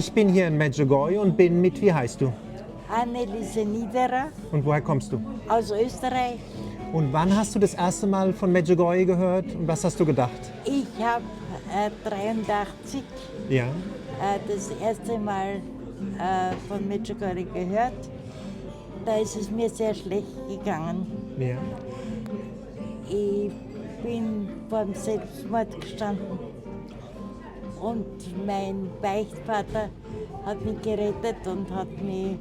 Ich bin hier in Medjugorje und bin mit, wie heißt du? Anneliese Niederer Und woher kommst du? aus Österreich. Und wann hast du das erste Mal von Medjugorje gehört und was hast du gedacht? Ich habe 83 Ja. das erste Mal von Medjugorje gehört. Da ist es mir sehr schlecht gegangen. Ja. Ich bin vor dem Selbstmord gestanden und mein Beichtvater hat mich gerettet und hat mich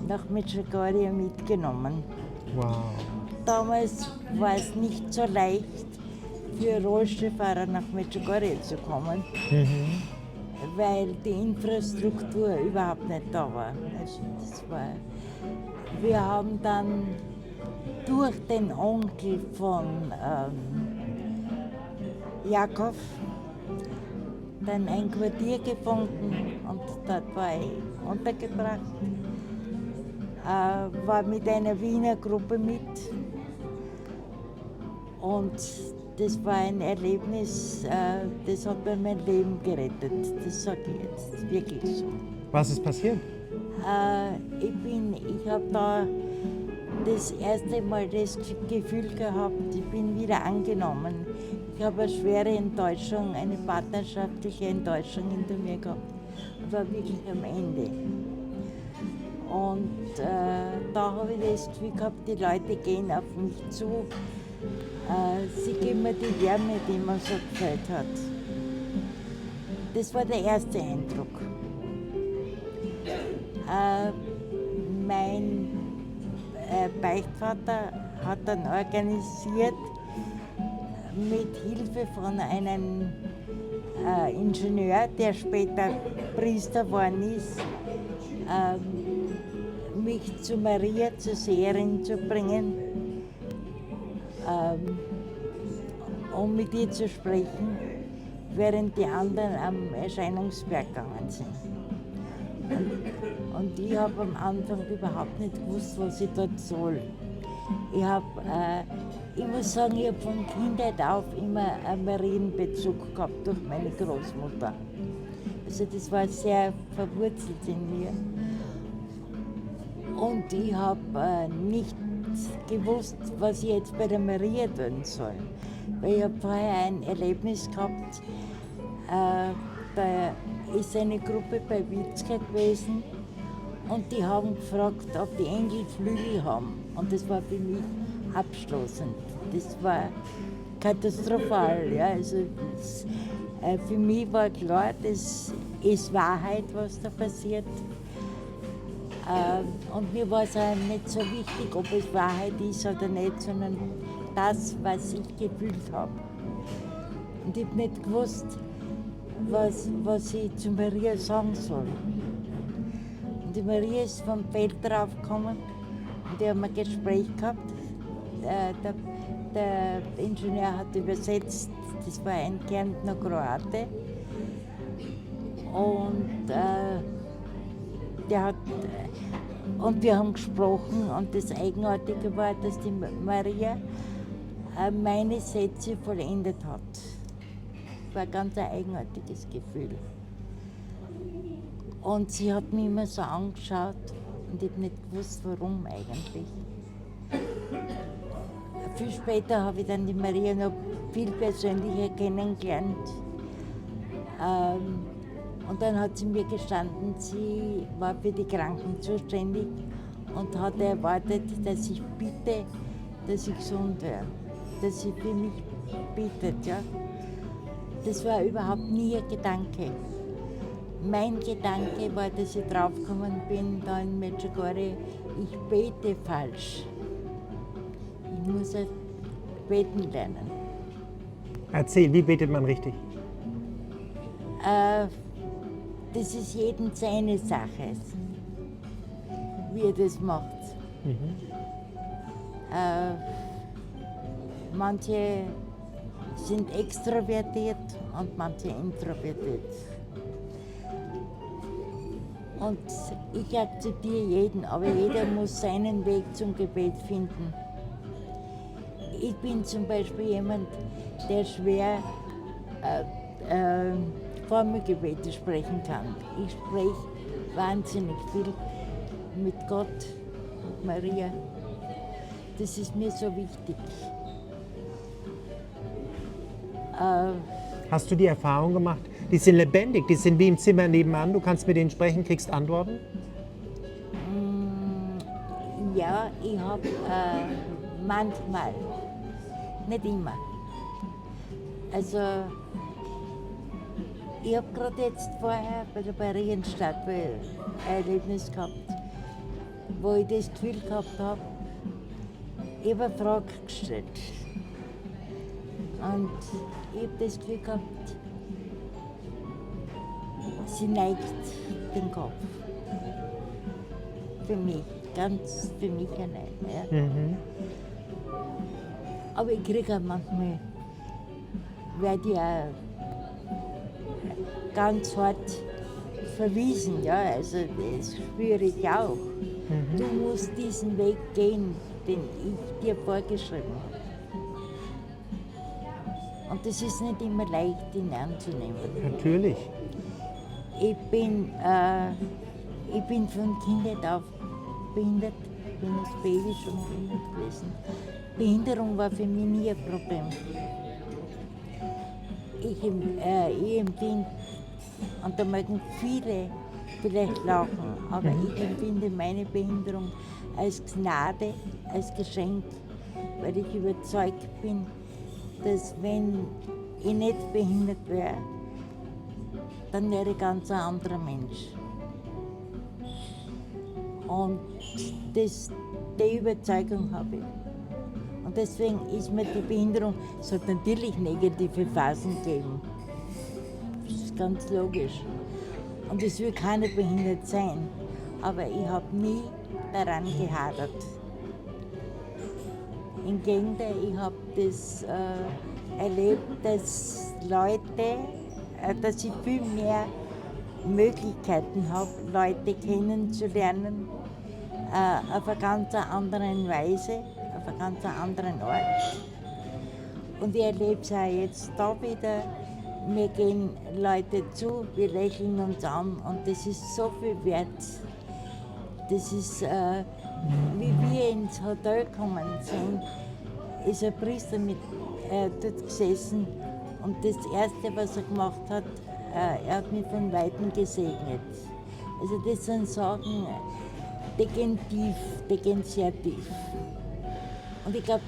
nach Medjugorje mitgenommen. Wow. Damals war es nicht so leicht für Rollstuhlfahrer nach Medjugorje zu kommen, weil die Infrastruktur überhaupt nicht da war. Wir haben dann durch den Onkel von Jakob dann ein Quartier gefunden und dort war ich untergebracht. War mit einer Wiener Gruppe mit und das war ein Erlebnis, das hat mir mein Leben gerettet. Das sage ich jetzt wirklich so. Was ist passiert? Ich habe da das erste Mal das Gefühl gehabt, ich bin wieder angenommen. Ich habe eine schwere Enttäuschung, eine partnerschaftliche Enttäuschung hinter mir gehabt und war wirklich am Ende. Und da habe ich das Gefühl gehabt, die Leute gehen auf mich zu. Sie geben mir die Wärme, die mir so gefällt hat. Das war der erste Eindruck. Mein Beichtvater hat dann organisiert, mit Hilfe von einem Ingenieur, der später Priester geworden ist, mich zu Maria, zur Seherin zu bringen, um mit ihr zu sprechen, während die anderen am Erscheinungsberg gegangen sind. Und ich habe am Anfang überhaupt nicht gewusst, was ich dort soll. Ich muss sagen, ich habe von Kindheit auf immer einen Marienbezug gehabt durch meine Großmutter. Also das war sehr verwurzelt in mir. Und ich habe nicht gewusst, was ich jetzt bei der Maria tun soll. Weil ich habe vorher ein Erlebnis gehabt, da ist eine Gruppe bei Witzka gewesen und die haben gefragt, ob die Engel Flügel haben. Und das war für mich abstoßend. Das war katastrophal. Ja. Also für mich war klar, das ist Wahrheit, was da passiert. Und mir war es auch nicht so wichtig, ob es Wahrheit ist oder nicht, sondern das, was ich gefühlt habe. Und ich habe nicht gewusst, was ich zu Maria sagen soll. Und die Maria ist vom Feld draufgekommen und die haben ein Gespräch gehabt. Der Ingenieur hat übersetzt, das war ein Kärntner Kroate. Und und wir haben gesprochen und das Eigenartige war, dass die Maria meine Sätze vollendet hat. Das war ein ganz eigenartiges Gefühl. Und sie hat mich immer so angeschaut und ich habe nicht gewusst, warum eigentlich. Viel später habe ich dann die Maria noch viel persönlicher kennengelernt. Und dann hat sie mir gestanden, sie war für die Kranken zuständig und hat erwartet, dass ich bitte, dass ich gesund werde, dass sie für mich bittet. Ja. Das war überhaupt nie ein Gedanke. Mein Gedanke war, dass ich draufgekommen bin, da in Medjugorje, ich bete falsch. Ich muss beten lernen. Erzähl, wie betet man richtig? Das ist jedem seine Sache, wie er das macht. Manche sind extrovertiert und manche introvertiert. Und ich akzeptiere jeden, aber jeder muss seinen Weg zum Gebet finden. Ich bin zum Beispiel jemand, der schwer Formelgebete sprechen kann. Ich spreche wahnsinnig viel mit Gott, mit Maria. Das ist mir so wichtig. Hast du die Erfahrung gemacht? Die sind lebendig, die sind wie im Zimmer nebenan. Du kannst mit denen sprechen, kriegst Antworten. Ja, ich habe manchmal, nicht immer. Also, ich habe gerade jetzt vorher bei der Marienstadt ein Erlebnis gehabt, wo ich das Gefühl gehabt habe, ich habe eine Frage gestellt. Und ich habe das Gefühl gehabt, sie neigt den Kopf. Für mich, ganz für mich allein. Ja. Aber ich kriege auch manchmal, werde ich auch ganz hart verwiesen, ja, also das spüre ich auch. Du musst diesen Weg gehen, den ich dir vorgeschrieben habe. Und das ist nicht immer leicht, ihn anzunehmen. Natürlich. Ich bin von Kindheit auf behindert, bin als Baby schon behindert gewesen. Behinderung war für mich nie ein Problem. Ich empfinde, und da mögen viele vielleicht lachen, aber ich empfinde meine Behinderung als Gnade, als Geschenk, weil ich überzeugt bin, dass wenn ich nicht behindert wäre, dann wäre ich ganz ein anderer Mensch. Und die Überzeugung habe ich. Und deswegen ist mir die Behinderung, es hat natürlich negative Phasen geben. Das ist ganz logisch. Und es will keiner behindert sein. Aber ich habe nie daran gehadert. Im Gegenteil, ich habe das erlebt, dass dass ich viel mehr Möglichkeiten habe, Leute kennenzulernen, auf einer ganz anderen Weise, auf einem ganz anderen Ort. Und ich erlebe es auch jetzt da wieder. Mir gehen Leute zu, wir lächeln uns an und das ist so viel wert. Das ist, wie wir ins Hotel gekommen sind, ist ein Priester dort gesessen und das Erste, was er gemacht hat, er hat mich von Weitem gesegnet. Also das sind Sachen, die gehen tief, die gehen sehr tief. Und ich glaube,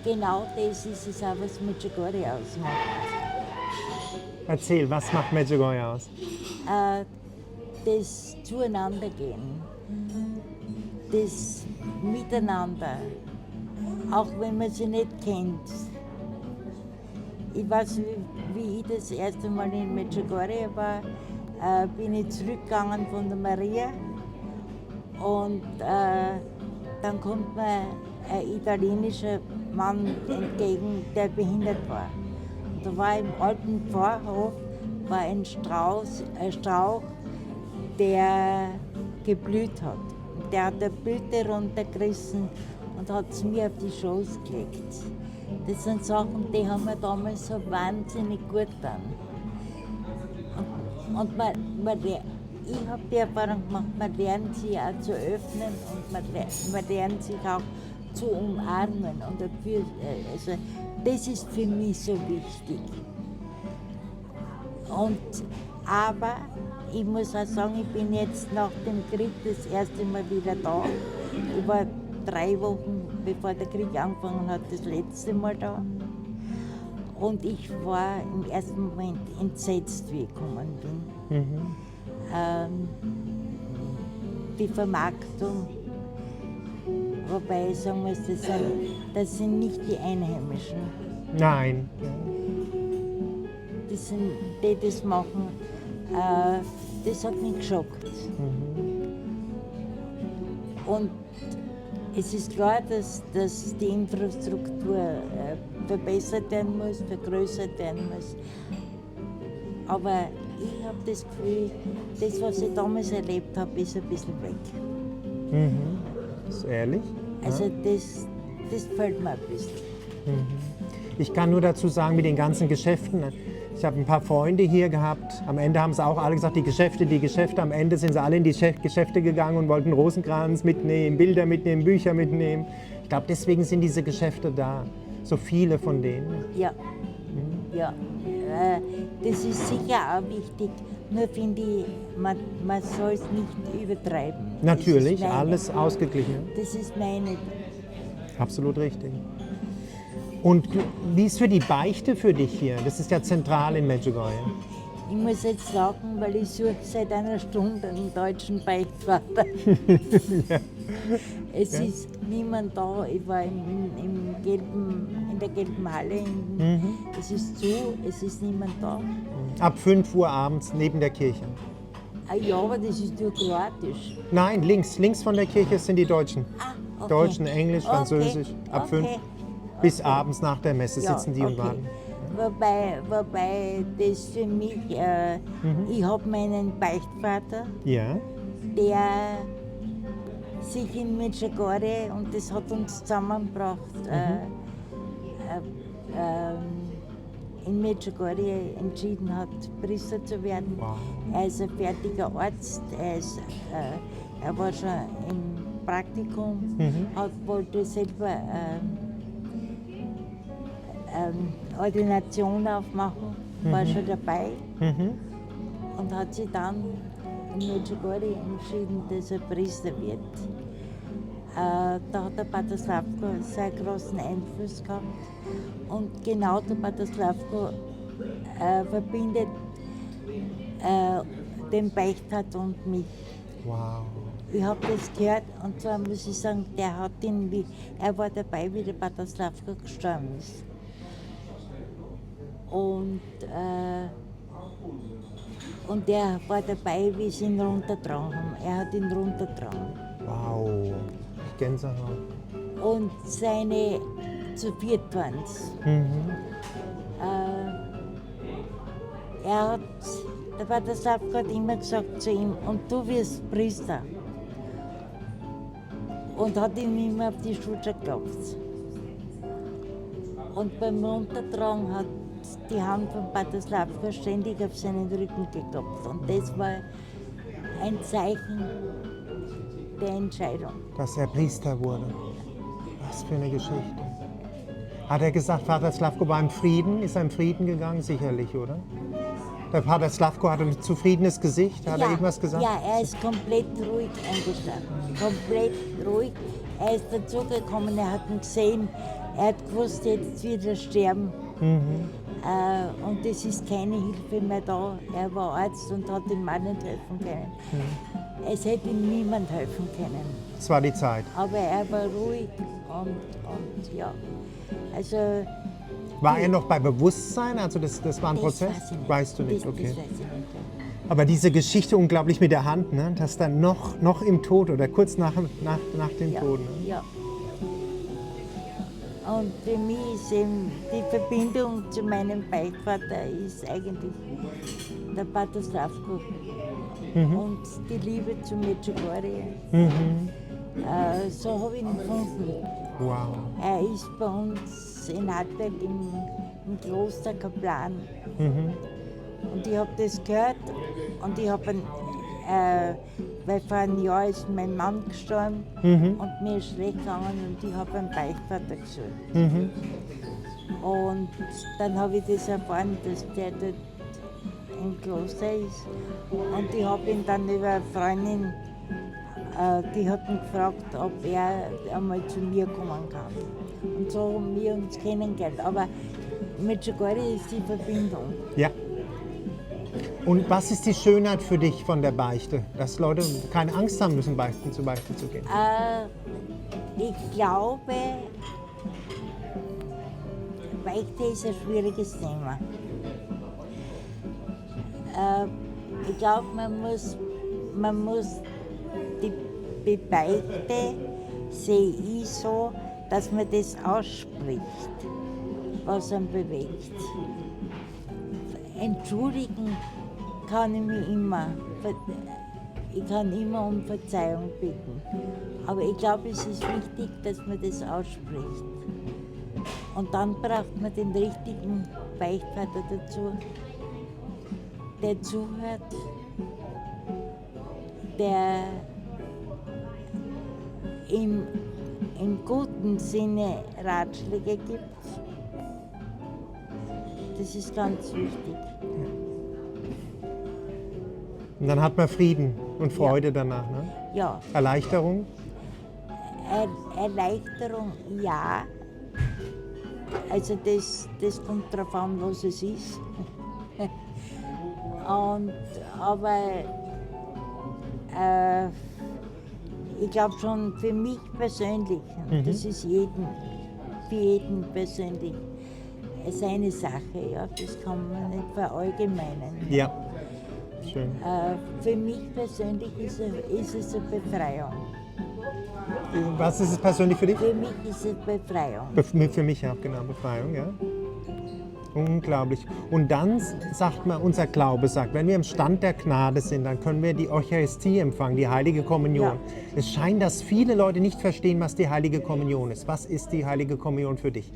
genau das ist es auch, was Medjugorje ausmacht. Erzähl, was macht Medjugorje aus? Das Zueinandergehen, das Miteinander, auch wenn man sie nicht kennt. Ich weiß, wie ich das erste Mal in Medjugorje war, bin ich zurückgegangen von der Maria und dann kommt mir ein italienischer Mann entgegen, der behindert war. Und da war im alten Pfarrhof ein Strauch, der geblüht hat. Und der hat eine Blüte runtergerissen und hat es mir auf die Schoß gelegt. Das sind Sachen, die haben mir damals so wahnsinnig gut getan. Und ich habe die Erfahrung gemacht, man lernt sich auch zu öffnen und man lernt sich auch zu umarmen. Und dafür, also, das ist für mich so wichtig. Aber ich muss auch sagen, ich bin jetzt nach dem Krieg das erste Mal wieder da. Ich war 3 Wochen, bevor der Krieg angefangen hat, das letzte Mal da. Und ich war im ersten Moment entsetzt, wie ich gekommen bin. Die Vermarktung, wobei ich sagen muss, das sind nicht die Einheimischen. Nein. Die sind, die das machen, das hat mich geschockt. Und es ist klar, dass die Infrastruktur verbessert werden muss, vergrößert werden muss. Aber ich habe das Gefühl, das, was ich damals erlebt habe, ist ein bisschen weg. Ist ehrlich? Also das fällt mir ein bisschen. Ich kann nur dazu sagen, mit den ganzen Geschäften, Ich habe ein paar Freunde hier gehabt. Am Ende haben sie auch alle gesagt, die Geschäfte. Am Ende sind sie alle in die Geschäfte gegangen und wollten Rosenkranz mitnehmen, Bilder mitnehmen, Bücher mitnehmen. Ich glaube, deswegen sind diese Geschäfte da. So viele von denen. Ja, ja. Das ist sicher auch wichtig. Nur finde ich, man soll es nicht übertreiben. Natürlich, alles ausgeglichen. Das ist meine. Absolut richtig. Und wie ist für die Beichte für dich hier? Das ist ja zentral in Medjugorje. Ich muss jetzt sagen, weil ich suche seit einer Stunde einen deutschen Beichtvater. Ja. Es ist niemand da. Ich war in der gelben Halle. Es ist zu, es ist niemand da. Ab 5 Uhr abends neben der Kirche. Ah, ja, aber das ist nur kroatisch. Nein, links von der Kirche sind die Deutschen. Ah, okay. Deutschen, Englisch, Okay, Französisch. Ab 5 okay. bis abends nach der Messe Ja, sitzen die und okay. warten. Wobei das für mich, ich habe meinen Beichtvater, Ja. der sich in Medjugorje, und das hat uns zusammengebracht, in Medjugorje entschieden hat, Priester zu werden. Wow. Er ist ein fertiger Arzt, er war schon im Praktikum, wollte selber Ordination aufmachen, war schon dabei und hat sich dann in Medjugorje entschieden, dass er Priester wird. Da hat der Pater Slavko sehr großen Einfluss gehabt. Und genau der Pater Slavko verbindet den Beichtvater und mich. Wow. Ich habe das gehört, und zwar muss ich sagen, er war dabei, wie der Pater Slavko gestorben ist. Und er war dabei, wie sie ihn runtergetragen haben. Er hat ihn runtergetragen. Wow. Gänsehaut. Und seine, zu viert waren es. Der Pater Slavko hat immer gesagt zu ihm, und du wirst Priester. Und hat ihm immer auf die Schulter geklopft. Und beim Runtertragen hat die Hand von Pater Slavko ständig auf seinen Rücken geklopft. Und das war ein Zeichen der Entscheidung. Dass er Priester wurde. Was für eine Geschichte. Hat er gesagt, Vater Slavko war im Frieden? Ist er im Frieden gegangen? Sicherlich, oder? Der Pater Slavko hatte ein zufriedenes Gesicht. Hat er irgendwas gesagt? Ja, er ist komplett ruhig eingestanden. Komplett ruhig. Er ist dazugekommen, er hat ihn gesehen. Er hat gewusst, jetzt wird er sterben. Und es ist keine Hilfe mehr da. Er war Arzt und hat ihm auch nicht helfen können. Es hätte ihm niemand helfen können. Es war die Zeit. Aber er war ruhig und ja. Also, War er noch bei Bewusstsein? Also das war ein das Prozess? weiß ich nicht. Weißt du nicht, Das okay. weiß ich nicht. Aber diese Geschichte unglaublich mit der Hand, ne? Dass dann noch im Tod oder kurz nach dem Tod. Ne? Ja. Und für mich ist eben die Verbindung zu meinem Beichtvater ist eigentlich der Pater Slavko und die Liebe zu Medjugorje. So habe ich ihn gefunden. Wow. Er ist bei uns in Hartberg im Kloster Kaplan. Und ich habe das gehört und ich habe weil vor einem Jahr ist mein Mann gestorben und mir ist schlecht gegangen und ich habe einen Beichtvater gesucht. Und dann habe ich das erfahren, dass der dort im Kloster ist. Und ich habe ihn dann über eine Freundin, die hat ihn gefragt, ob er einmal zu mir kommen kann. Und so haben wir uns kennengelernt. Aber Medjugorje ist die Verbindung. Ja. Und was ist die Schönheit für dich von der Beichte? Dass Leute keine Angst haben müssen, zur Beichte zu gehen. Ich glaube, Beichte ist ein schwieriges Thema. Ich glaube, man muss die Beichte, sehe ich so, dass man das ausspricht, was einen bewegt. Entschuldigen kann ich mich immer. Ich kann immer um Verzeihung bitten. Aber ich glaube, es ist wichtig, dass man das ausspricht. Und dann braucht man den richtigen Beichtvater dazu, der zuhört, der im guten Sinne Ratschläge gibt. Das ist ganz wichtig. Und dann hat man Frieden und Freude danach. Ne? Ja, Erleichterung. Erleichterung, ja. Also das kommt darauf an, was es ist. Aber ich glaube schon für mich persönlich, das ist für jeden persönlich seine Sache, ja, das kann man nicht verallgemeinern. Ja, schön. Für mich persönlich ist es eine Befreiung. Was ist es persönlich für dich? Für mich ist es Befreiung. Für mich auch, genau, Befreiung, ja. Unglaublich. Und dann sagt man, unser Glaube sagt, wenn wir im Stand der Gnade sind, dann können wir die Eucharistie empfangen, die Heilige Kommunion. Ja. Es scheint, dass viele Leute nicht verstehen, was die Heilige Kommunion ist. Was ist die Heilige Kommunion für dich?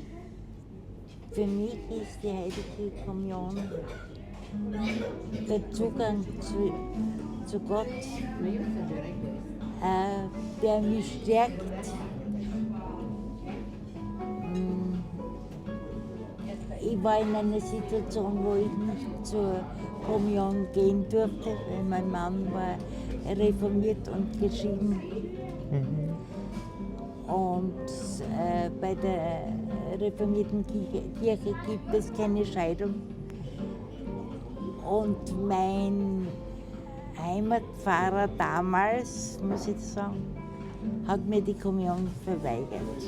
Für mich ist die Heilige Kommunion der Zugang zu Gott, der mich stärkt. Ich war in einer Situation, wo ich nicht zur Kommunion gehen durfte, weil mein Mann war reformiert und geschieden. Und bei der reformierten Kirche gibt es keine Scheidung. Und mein Heimatpfarrer damals, muss ich sagen, hat mir die Kommunion verweigert.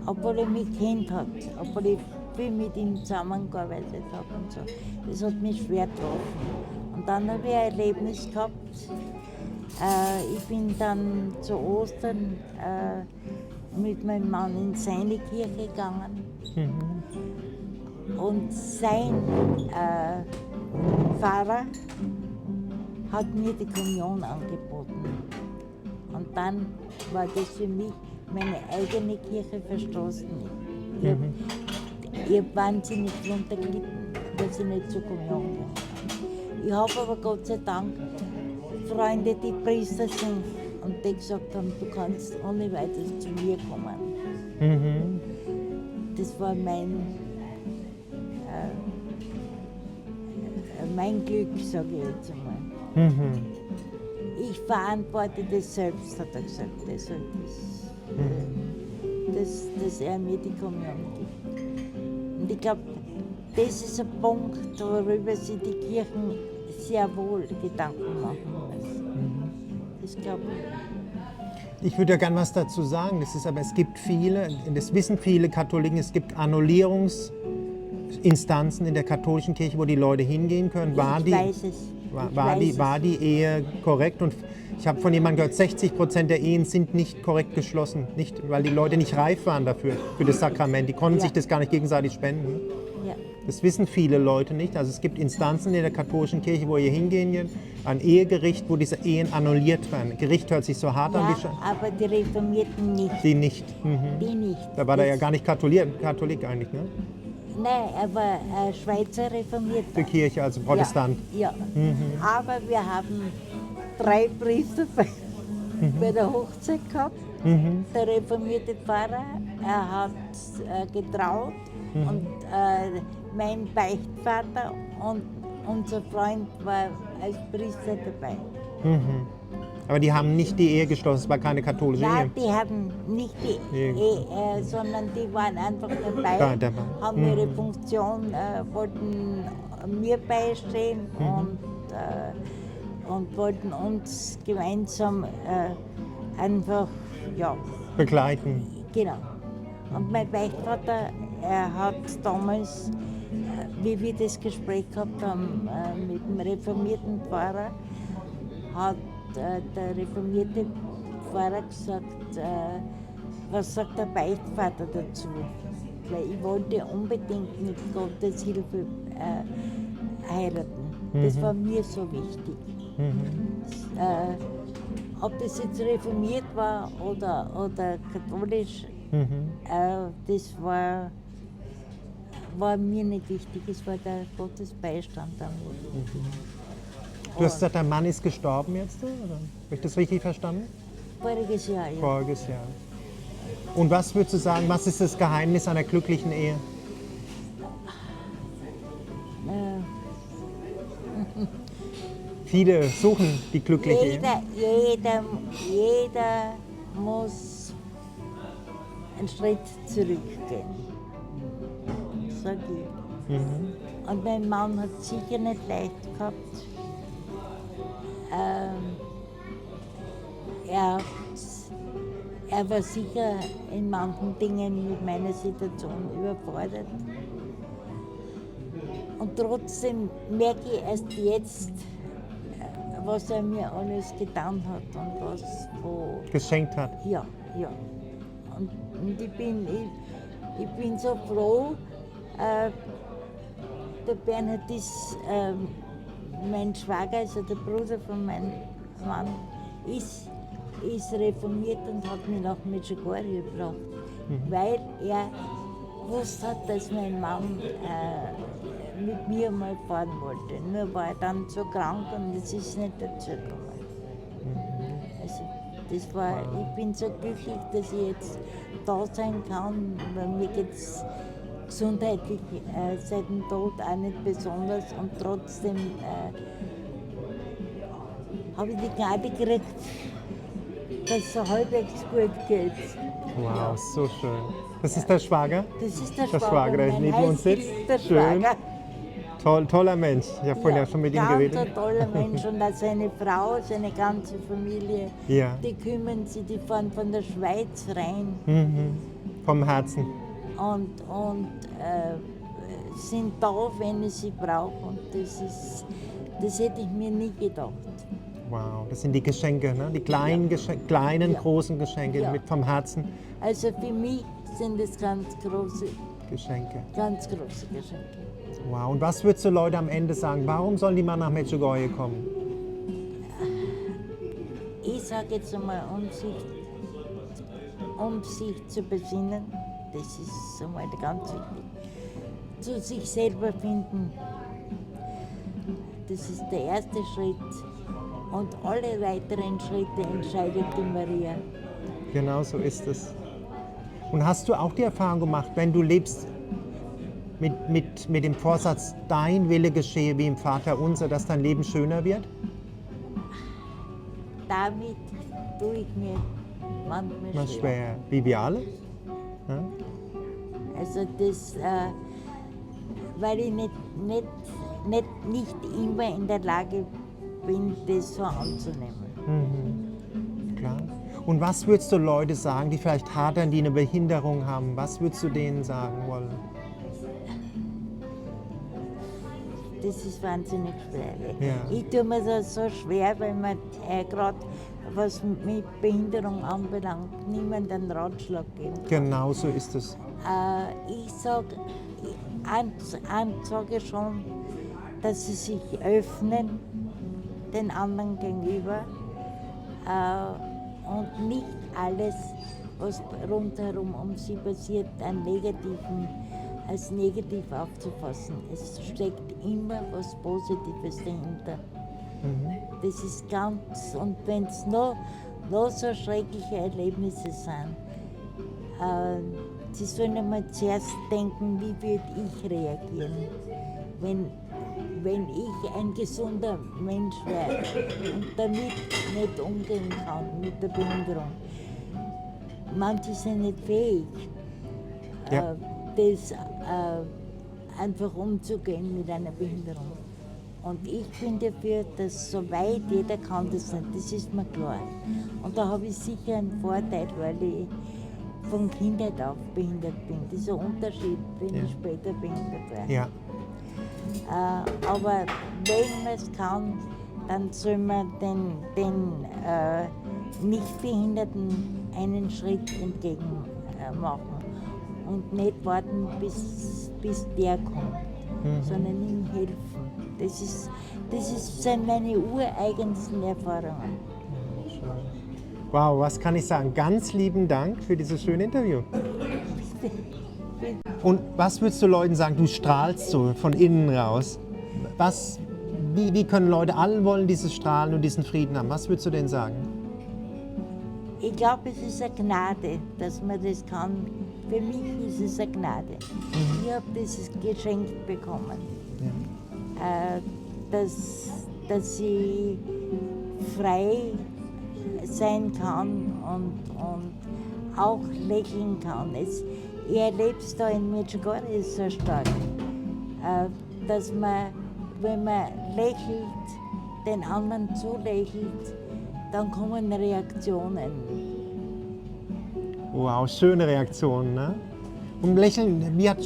Obwohl er mich kennt hat, obwohl ich viel mit ihm zusammengearbeitet habe und so. Das hat mich schwer getroffen. Und dann habe ich ein Erlebnis gehabt. Ich bin dann zu Ostern mit meinem Mann in seine Kirche gegangen. Und sein Pfarrer hat mir die Kommunion angeboten. Und dann war das für mich meine eigene Kirche verstoßen. Ich habe wahnsinnig drunter gelitten, dass ich nicht zur Kommunion gegangen. Ich habe aber Gott sei Dank Freunde, die Priester sind und die gesagt haben, du kannst ohne weiteres zu mir kommen. Das war mein Glück, sage ich jetzt einmal. Ich verantworte das selbst, hat er gesagt. Also dass er mir die Kommunion gibt. Und ich glaube, das ist ein Punkt, worüber sich die Kirchen sehr wohl Gedanken machen müssen. Das glaube ich. Ich würde ja gern was dazu sagen. Es gibt viele, das wissen viele Katholiken, es gibt Annullierungsinstanzen in der katholischen Kirche, wo die Leute hingehen können. War die Ehe korrekt? Und ich habe von jemandem gehört, 60% der Ehen sind nicht korrekt geschlossen, nicht, weil die Leute nicht reif waren dafür, für das Sakrament. Die konnten sich das gar nicht gegenseitig spenden. Ja. Das wissen viele Leute nicht. Also es gibt Instanzen in der katholischen Kirche, wo ihr hingehen könnt, ein Ehegericht, wo diese Ehen annulliert werden. Gericht hört sich so hart an. Aber die Reformierten nicht. Die nicht. Die nicht. Da war der ja gar nicht Katholik eigentlich, ne? Nein, er war Schweizer Reformierter. Die Kirche, also Protestant. Ja. Aber wir haben 3 Priester bei der Hochzeit gehabt. Der reformierte Pfarrer, er hat getraut und mein Beichtvater und unser Freund war als Priester dabei. Aber die haben nicht die Ehe geschlossen, es war keine katholische Ehe. Nein, die haben nicht die Ehe, sondern die waren einfach dabei, haben ihre Funktion, wollten mir beistehen und wollten uns gemeinsam einfach begleiten. Genau. Und mein Beichtvater, er hat damals, wie wir das Gespräch gehabt haben mit dem reformierten Pfarrer, hat der reformierte Pfarrer gesagt, was sagt der Beichtvater dazu? Weil ich wollte unbedingt mit Gottes Hilfe heiraten. Das war mir so wichtig. Ob das jetzt reformiert war oder katholisch, das war war mir nicht wichtig, es war der Gottes Beistand dann. Du hast gesagt, dein Mann ist gestorben jetzt, oder? Habe ich das richtig verstanden? Voriges Jahr, ja. Voriges Jahr. Und was würdest du sagen, was ist das Geheimnis einer glücklichen Ehe? Viele suchen die glückliche Ehe. Jeder muss einen Schritt zurückgehen, sag ich. Und mein Mann hat es sicher nicht leicht gehabt. Er war sicher in manchen Dingen mit meiner Situation überfordert. Und trotzdem merke ich erst jetzt, was er mir alles getan hat und was wo. Geschenkt hat. Ja, ja. Und ich bin so froh. Der Bernhard ist mein Schwager, also der Bruder von meinem Mann, ist reformiert und hat mich nach Medjugorje gebracht, weil er gewusst hat, dass mein Mann mit mir mal fahren wollte. Nur war er dann so krank und es ist nicht dazu gekommen. Also ich bin so glücklich, dass ich jetzt da sein kann, weil mir geht es gesundheitlich seit dem Tod auch nicht besonders und trotzdem habe ich die Gnade gekriegt, dass es so halbwegs gut geht. Wow, so schön. Das ist der Schwager? Das ist der Der Schwager, Schwager, der mein neben uns sitzt. heißgeliebter Schön. Schwager. Toller Mensch. Ich habe vorhin ja schon mit ihm geredet. Ganz ein toller Mensch und auch seine Frau, seine ganze Familie, Ja. die kümmern sich, die fahren von der Schweiz rein Vom Herzen. und sind da, wenn ich sie brauche. Und das hätte ich mir nie gedacht. Wow, das sind die Geschenke, ne? Die kleinen, kleinen Ja. großen Geschenke Ja. mit vom Herzen. Also für mich sind das ganz große Geschenke. Geschenke. Wow, und was würdest du Leute am Ende sagen? Warum sollen die mal nach Medjugorje kommen? Ich sage jetzt einmal, um sich zu besinnen, das ist einmal ganz wichtig. Zu sich selber finden, das ist der erste Schritt. Und alle weiteren Schritte entscheidet die Maria. Genau so ist es. Und hast du auch die Erfahrung gemacht, wenn du lebst mit dem Vorsatz, dein Wille geschehe wie im Vaterunser, dass dein Leben schöner wird? Damit tue ich mir manchmal Mal schwer. schwer. Wie wir alle? Ja? Also das, weil ich nicht immer in der Lage bin, das so anzunehmen. Klar. Und was würdest du Leute sagen, die vielleicht hadern, die eine Behinderung haben? Was würdest du denen sagen wollen? Das ist wahnsinnig schwer. Ja. Ich tue mir das so schwer, weil man gerade, was mit Behinderung anbelangt, niemand einen Ratschlag geben kann. Genau so ist es. Ich sage schon, dass sie sich öffnen den anderen gegenüber und nicht alles, was rundherum um sie passiert, als negativ aufzufassen. Es steckt immer was Positives dahinter. Das ist ganz, und wenn es noch so schreckliche Erlebnisse sind, sie sollen einmal zuerst denken, wie würde ich reagieren, wenn ich ein gesunder Mensch wäre und damit nicht umgehen kann mit der Behinderung. Manche sind nicht fähig, Ja. das einfach umzugehen mit einer Behinderung. Und ich bin dafür, dass soweit jeder kann das nicht, das ist mir klar. Und da habe ich sicher einen Vorteil, weil ich von Kindheit auf behindert bin. Dieser Unterschied, wenn ich später behindert werde. Ja. Aber wenn man es kann, dann soll man den Nichtbehinderten einen Schritt entgegen machen und nicht warten, bis der kommt, sondern ihm helfen. Das sind meine ureigensten Erfahrungen. Wow, was kann ich sagen? Ganz lieben Dank für dieses schöne Interview. bin. Und was würdest du Leuten sagen? Du strahlst so von innen raus. Wie können Leute, alle wollen dieses Strahlen und diesen Frieden haben. Was würdest du denen sagen? Ich glaube, es ist eine Gnade, dass man das kann. Für mich ist es eine Gnade. Ich habe dieses Geschenk bekommen, dass ich frei sein kann und auch lächeln kann. Ich erlebe es da in Medjugorje so stark, dass man, wenn man lächelt, den anderen zulächelt, dann kommen Reaktionen. Wow, schöne Reaktion, ne? Und lächeln, wie hat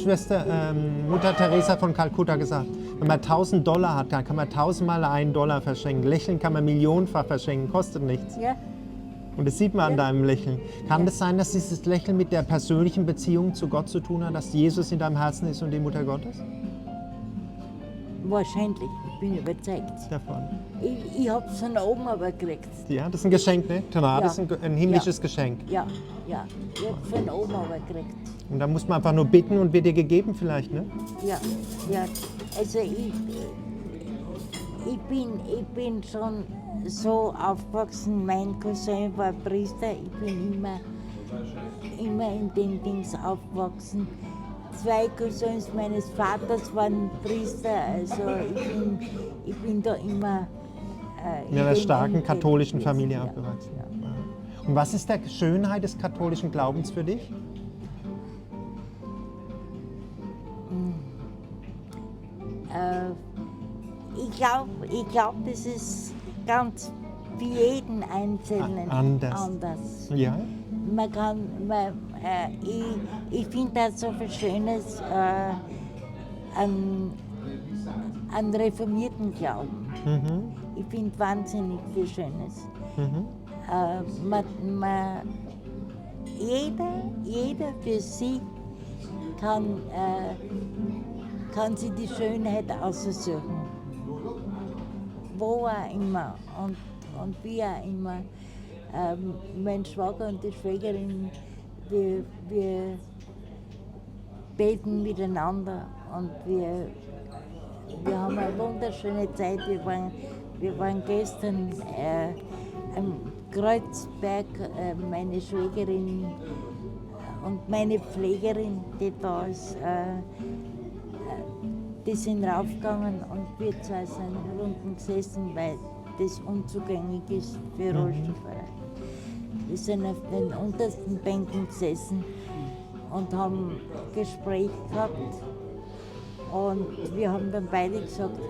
Mutter Teresa von Kalkutta gesagt, wenn man $1000 hat, dann kann man 1000-mal $1 verschenken. Lächeln kann man millionenfach verschenken, kostet nichts. Ja, Und das sieht man an deinem Lächeln. Kann Ja. es sein, dass dieses Lächeln mit der persönlichen Beziehung zu Gott zu tun hat, dass Jesus in deinem Herzen ist und die Mutter Gottes? wahrscheinlich, ich bin überzeugt. Davon. Ich habe es von oben aber gekriegt. Ja, das ist ein Geschenk, ne? Gnade Ja. ist ein himmlisches Ja. Geschenk. Ja, ich habe es von oben aber gekriegt. Und da muss man einfach nur bitten und wird dir gegeben vielleicht, ne? Ja. Also ich bin schon so aufgewachsen, mein Cousin war Priester, ich bin immer in den Dings aufgewachsen. 2 Cousins meines Vaters waren Priester, also ich bin da immer In einer dem starken Umfeld katholischen gewesen, Familie ja. aufgewachsen. Ja. Und was ist die Schönheit des katholischen Glaubens für dich? Ich glaube, das ist ganz für jeden Einzelnen Anders. Ja? Ich finde das so viel Schönes an reformierten Glauben. Ich finde wahnsinnig viel Schönes. Jeder für sich kann sich die Schönheit aussuchen. Wo auch immer und wie auch immer. Mein Schwager und die Schwägerin, wir beten miteinander und wir haben eine wunderschöne Zeit. Wir waren gestern am Kreuzberg, meine Schwägerin und meine Pflegerin, die da ist, die sind raufgegangen und wir zwei sind unten gesessen, weil das unzugänglich ist für Rollstuhlfahrer. Wir sind auf den untersten Bänken gesessen und haben Gespräch gehabt. Und wir haben dann beide gesagt,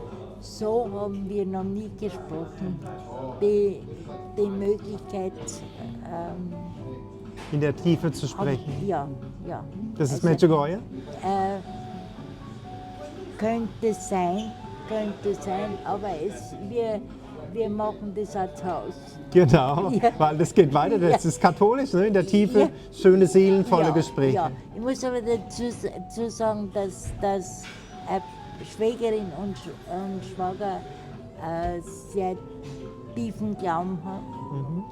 so haben wir noch nie gesprochen. Die Möglichkeit. In der Tiefe zu sprechen. Ja. Das ist Also, Medjugorje? Könnte sein, aber wir machen das auch zu Hause. Genau, Ja. weil das geht weiter. Das ist katholisch, ne? In der Tiefe, Ja. schöne, seelenvolle Ja, Gespräche. Ja. Ich muss aber dazu sagen, dass Schwägerin und Schwager sehr tiefen Glauben haben.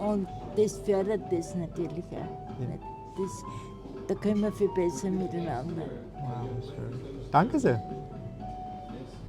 Und das fördert das natürlich auch. Da können wir viel besser miteinander. Wow, schön. Danke sehr.